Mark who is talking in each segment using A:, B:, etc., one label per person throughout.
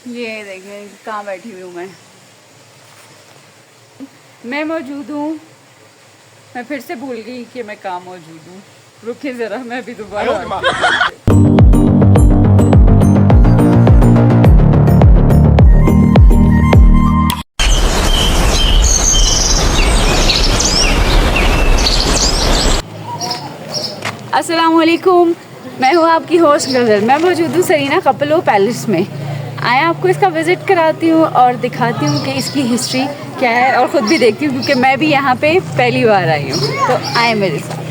A: ये देखें कहाँ बैठी हुई हूँ मैं मौजूद हूँ। मैं फिर से भूल गई कि मैं कहाँ मौजूद हूँ। रुकिए ज़रा, मैं अभी दोबारा अस्सलाम वालेकुम। मैं हूँ आपकी होस्ट गज़ल। मैं मौजूद हूँ सरीना कपलो पैलेस में। आए आपको इसका विज़िट कराती हूँ और दिखाती हूँ कि इसकी हिस्ट्री क्या है, और ख़ुद भी देखती हूँ क्योंकि मैं भी यहाँ पे पहली बार आई हूँ। तो आए मेरे साथ।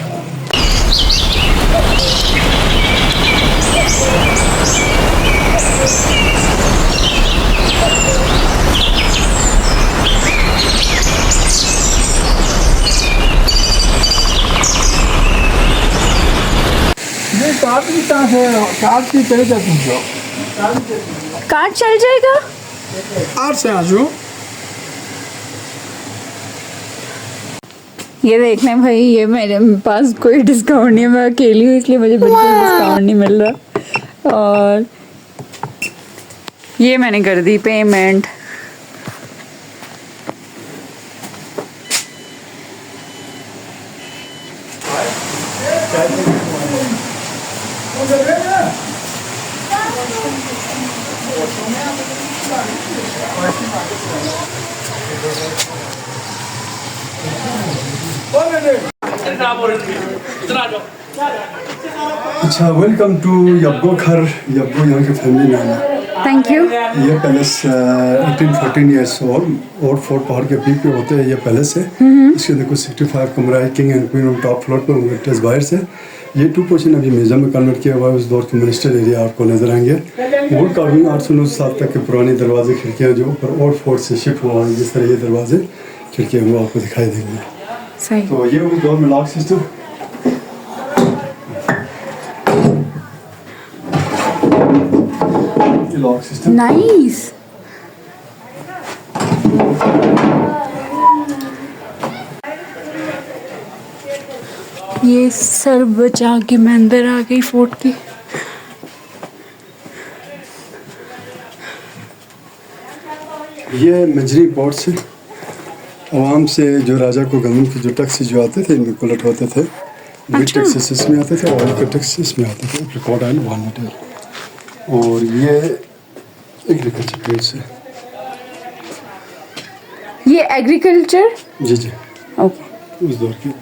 B: ये कार्ड भी कहाँ से कार्ड की चले जाते हैं
A: कार्ड चल जाएगा।
B: आठ से आज हो
A: ये देख लें भाई, ये मेरे पास कोई डिस्काउंट नहीं है, मैं अकेली हूँ इसलिए मुझे बिल्कुल डिस्काउंट नहीं मिल रहा। और ये मैंने कर दी पेमेंट।
C: अच्छा, वेलकम टू यब्बो घर। यब्बो यहाँ की फैमिली नाम है।
A: Thank you.
C: ये पैलेस 1814 ईयर्स ओल्ड और फोर्ट पहाड़ के पीक पे होते हैं। ये पैलेस है। इसके देखो 65 कमरा है। King and queen top floor पे विक्टर्स बाहर से। ये 2 पोर्शन अभी म्यूजियम में कन्वर्ट किया हुआ है। उस दौर के मिनिस्टर एरिया आपको नजर आएंगे। वुड कार्विंग 809 साल तक के पुराने दरवाजे खिड़कियाँ जो ऊपर ओल्ड फोर्ट से शिफ्ट हुआ है, जिस तरह ये दरवाजे खिड़कियाँ वो आपको दिखाई देंगे।
A: सही।
C: तो ये उस दौर में lock system, lock system
A: nice. ये सर बचा के मैं अंदर आ गई फोर्ट की।
C: ये मंजरी पोर्ट से आवाम से जो राजा को गंदम की जो टैक्स जो आते थे इनमें कुलट होते थे।
A: अच्छा।
C: टैक्सेस इसमें आते थे, ऑयल के टैक्स इसमें आते थे, रिकॉर्ड एंड वॉलनट। और ये एग्रीकल्चर फील्ड से।
A: ये एग्रीकल्चर।
C: जी जी,
A: ओके।
C: उस दौर की।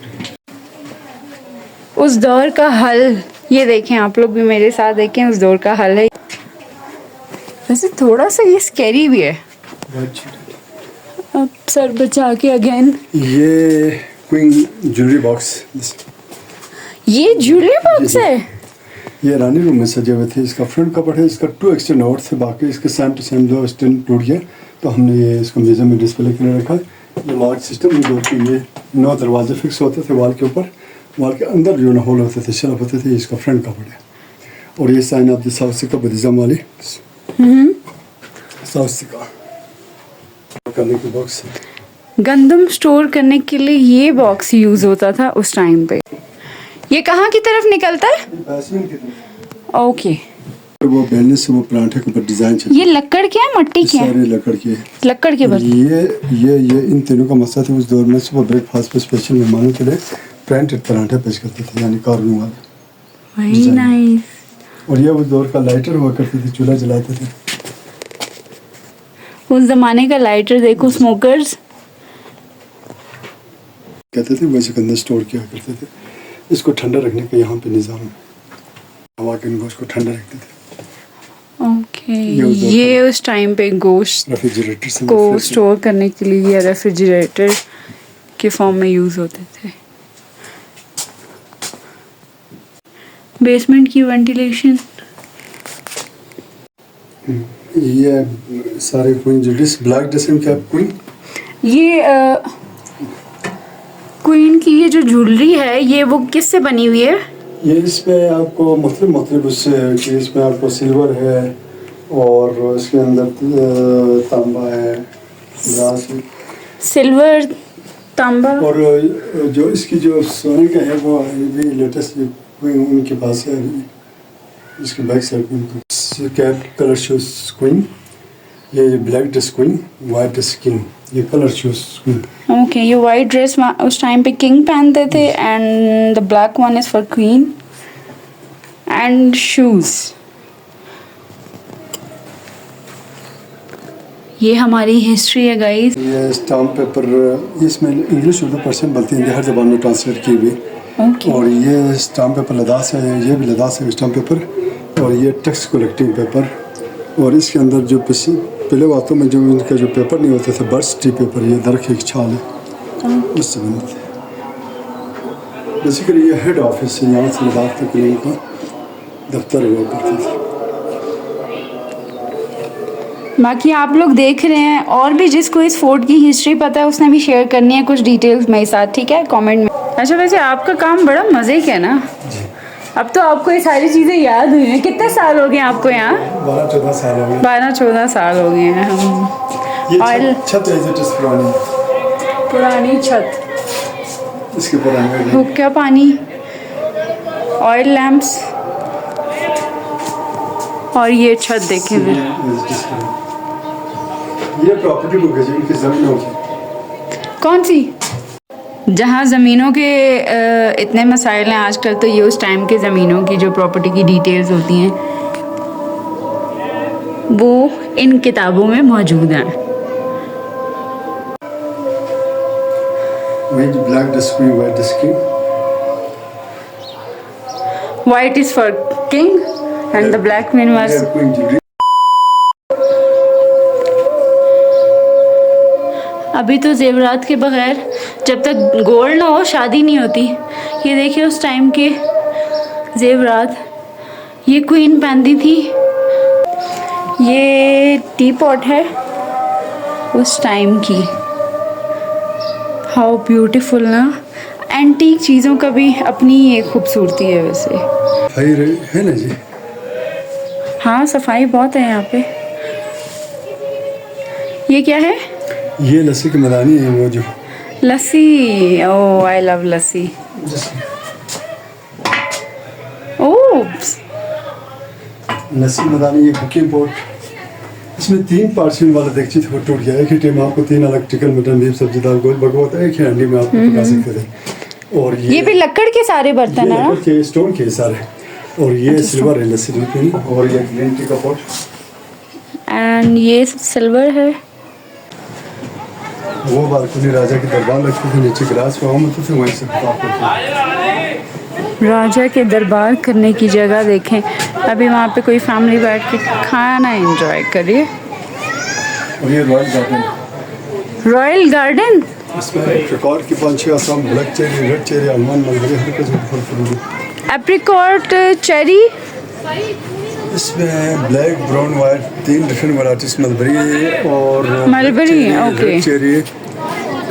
A: उस दौर का हल। ये देखें, आप लोग भी मेरे साथ देखें, उस दौर का हल है। वैसे थोड़ा सा ये स्कैरी भी है। अब सर बचा के अगेन।
C: ये क्वीन ज्वेलरी बॉक्स।
A: ये ज्वेलरी बॉक्स है।
C: ये रानी रूम में सजे हुए थे। इसका फ्रंट कपड़ है, इसका 2 एक्सटेंड आउट थे, बाकी इसके सेम टू सेम 2 एक्सटेंड टूट गया, तो हमने ये इसको म्यूजियम में डिस्प्ले के लिए रखा। ये लॉक सिस्टम में दौर के ये 9 दरवाजे फिक्स होते थे वाल के ऊपर। वाल के अंदर जो ना होल होते थे, शेल्फ होते थे। इसका फ्रंट कपड़ है। और ये साइन ऑफ द साउथ सिका बुद्धिज्म वाली साउथ सिका करने की बॉक्स है।
A: गंदम स्टोर करने के लिए ये बॉक्स यूज होता था उस टाइम पे। ये कहाँ की तरफ निकलता है?
C: बेसमेंट की तरफ।
A: ओके।
C: वो बेलने से वो प्लांट के ऊपर डिजाइन चलती
A: ये लकड़ के है, मट्टी के
C: सारे
A: है?
C: लकड़ के।
A: लकड़ के बने।
C: ये इन तीनों का मसला था। उस दौर में सुबह ब्रेकफास्ट पे स्पेशल मेहमानों के लिए प्रिंटेड पराठे पेश करते थे, यानी कार्विंग वाले।
A: Very nice.
C: और ये उस दौर का लाइटर हुआ करते थे, चूल्हा जलाते थे।
A: उस जमाने का लाइटर देखो, स्मोकर्स
C: कहते थे, वैसे के अंदर स्टोर किया करते थे। इसको ठंडा रखने का यहाँ पे निज़ाम है। हवा के गोश्त को ठंडा रखते थे।
A: ओके। ये उस टाइम पे गोश्त
C: रेफ्रिजरेटर से
A: को स्टोर करने के लिए ये रेफ्रिजरेटर के फॉर्म में यूज होते थे। बेसमेंट की वेंटिलेशन।
C: ये सारे क्वीन ज्वेलरीज ब्लैक ड्रेसिंग क्या क्वीन।
A: ये क्वीन की ये जो ज्वेलरी है, ये वो किससे बनी हुई है?
C: ये इसमें आपको मतलब उससे कि इसमें आपको सिल्वर है और इसके अंदर तांबा है, ग्लास है।
A: सिल्वर, तांबा।
C: और जो इसकी जो सोने का है वो भी लेटेस्ट उनके पास है। इसके बैक साइड में कैट कलर शूज क्वीन। ये black dress queen, white dress king, ये कलर शूज क्वीन।
A: ओके, ये वाइट ड्रेस उस टाइम पे किंग पहनते थे and the black one is for queen and shoes. ये हमारी हिस्ट्री है गाइस।
C: ये स्टाम्प पेपर, इसमें इंग्लिश उर्दू पर्शियन बोलती है, हर जबान में ट्रांसलेट की हुई।
A: ओके।
C: और ये स्टाम्प पेपर लद्दाख से है, ये भी लद्दाख से स्टाम्प पेपर। और ये टैक्स कलेक्टिंग पेपर। और इसके अंदर जो पहले वाक़ों में जो इनका जो पेपर नहीं होते थे, बर्ड्स टी पेपर, ये दरख्त की छाल है, उससे बनते थे। बेसिकली ये हेड ऑफिस है, यहाँ से लद्दाख तक लोगों का दफ्तर हुआ करता था।
A: बाकी आप लोग देख रहे हैं, और भी जिसको इस फोर्ट की हिस्ट्री पता है उसने भी शेयर करनी है कुछ डिटेल्स मेरे साथ, ठीक है, कमेंट में। अच्छा, वैसे आपका काम बड़ा मज़े का है ना। अब तो आपको ये सारी चीज़ें याद हुई हैं। कितने साल हो गए आपको यहाँ?
C: 12-14 साल हो गए।
A: 12-14 साल हो गए हैं हम।
C: ये छत है,
A: पुरानी छत,
C: इसके ऊपर
A: हुक्का पानी, ऑयल लैंप्स, और ये छत देखें मैं।
C: ये प्रॉपर्टी बुक है इनकी ज़मीनों की।
A: कौन सी? जहाँ ज़मीनों के इतने मसाइल हैं आजकल, तो ये उस टाइम के ज़मीनों की जो प्रॉपर्टी की डिटेल्स होती हैं वो इन किताबों में मौजूद हैं।
C: वही black dress queen, white dress king.
A: White is for king and the black queen was. अभी तो जेवरात के बगैर जब तक गोल्ड ना हो शादी नहीं होती। ये देखिए उस टाइम के जेवरात, ये क्वीन पहनती थी। ये टी पॉट है उस टाइम की। हाउ ब्यूटीफुल ना। एंटीक चीज़ों का भी अपनी एक खूबसूरती है वैसे।
C: भाई है ना जी।
A: हाँ, सफाई बहुत है यहाँ पे। ये क्या है?
C: ये लस्सी की मदानी है, वो जो
A: लस्सी। ओह, आई लव लस्सी। ओह,
C: लस्सी मदानी। ये कुकिंग पॉट, इसमें 3 पार्टीशन वाला देख चीज टूट गया। एक ही टाइम आपको 3 अलग चिकन, मटन, बीफ, सब्जी, दाल, गोल भगवत एक ही हंडी में आप पका सकते थे। और ये
A: भी लकड़ के सारे बर्तन है ना?
C: लकड़ के, स्टोन के सारे। और ये सिल्वर है लस्सी की। और ये ग्रीन टी का पॉट
A: एंड ये सिल्वर है।
C: वो बालकनी राजा की दरबार लगती थी, नीचे ग्रास पे होते थे, वहीं से
A: राजा के दरबार करने की जगह देखें। अभी वहाँ पे कोई फैमिली बैठ के खाना एंजॉय करिए।
C: और ये रॉयल गार्डन।
A: रॉयल गार्डन,
C: इसमें रिकॉर्ड की 5-6 Assam, black cherry, red cherry, almond, mulberry, हर किस्म के फल फ्रूट।
A: Apricot, cherry.
C: इसमें black, brown, white 3 different varieties mulberry और
A: मलबेरी, ओके।
C: रेड चेरी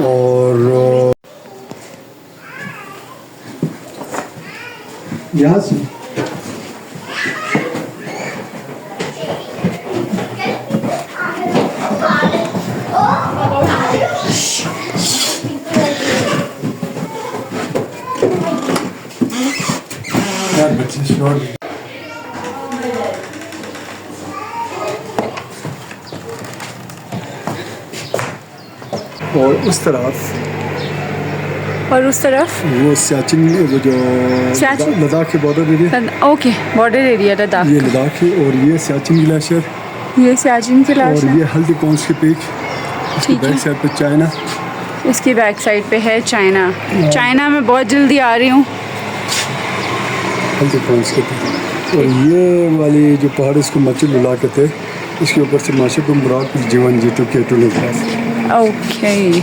C: और यहाँ से यार बच्चे शॉर्ट। और उस तरफ वो सियाचिन, वो जो लद्दाख के border area.
A: Okay, border area Ladakh.
C: ये लद्दाख है। और ये सियाचिन ग्लेशियर,
A: ये सियाचिन के
C: और ये हल्दी कॉन्स के पीक। इसकी बैक साइड पे चाइना।
A: इसकी बैक साइड पे है चाइना। चाइना में बहुत जल्दी आ रही हूँ।
C: हल्दी कॉन्स के पीक। और ये वाली जो पहाड़, इसको मच्छु लुला के थे, इसके ऊपर से माशुक मुराद जीवन जीतू केटू निकला।
A: ओके,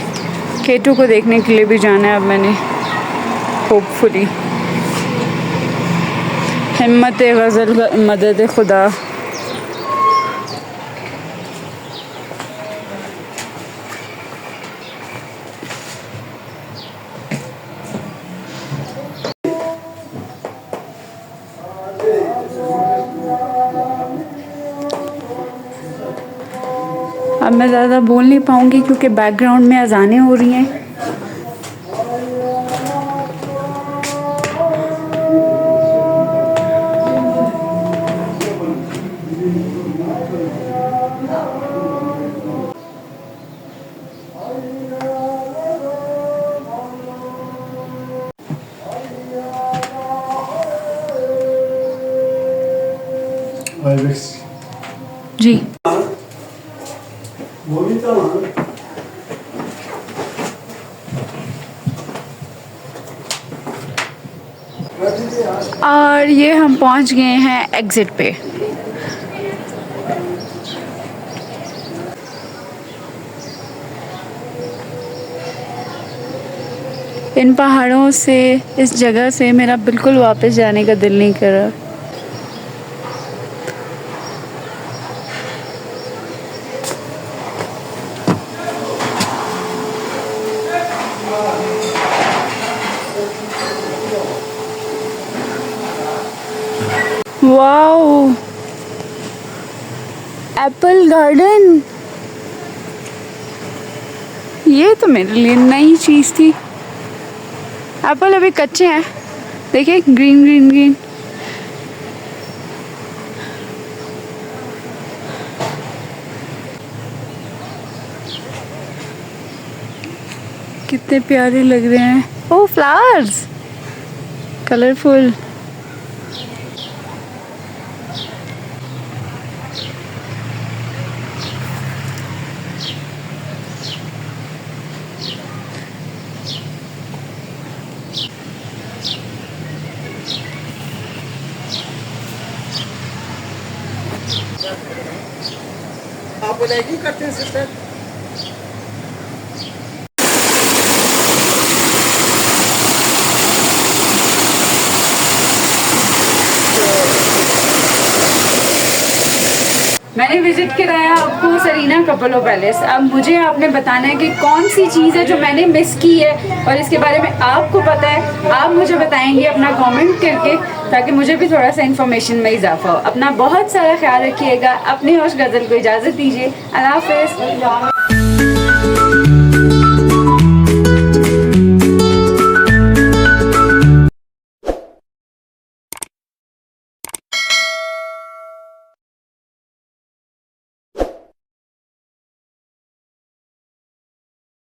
A: केटू को देखने के लिए भी जाना है अब मैंने, होपफुली। हिम्मत गज़ल मदद खुदा। अब मैं ज़्यादा बोल नहीं पाऊँगी क्योंकि बैकग्राउंड में अज़ानें हो रही हैं।
C: 5x
A: जी।
C: वो भी था वहाँ।
A: और ये हम पहुंच गए हैं एग्जिट पे। इन पहाड़ों से, इस जगह से मेरा बिल्कुल वापस जाने का दिल नहीं कर रहा। वाओ, एप्पल गार्डन, ये तो मेरे लिए नई चीज़ थी। एप्पल अभी कच्चे हैं, देखिए ग्रीन ग्रीन ग्रीन। कितने प्यारे लग रहे हैं। ओह फ्लावर्स, कलरफुल।
B: आप बोलेगी करते हैं सिस्टर।
A: मैंने विजिट कराया आपको सरीना कपलो पैलेस। अब मुझे आपने बताना है कि कौन सी चीज़ है जो मैंने मिस की है और इसके बारे में आपको पता है। आप मुझे बताएंगे अपना कमेंट करके, ताकि मुझे भी थोड़ा सा इन्फॉर्मेशन में इजाफा हो। अपना बहुत सारा ख्याल रखिएगा। अपनी होश गज़ल को इजाज़त दीजिए। अल्लाह हाफ़िज़।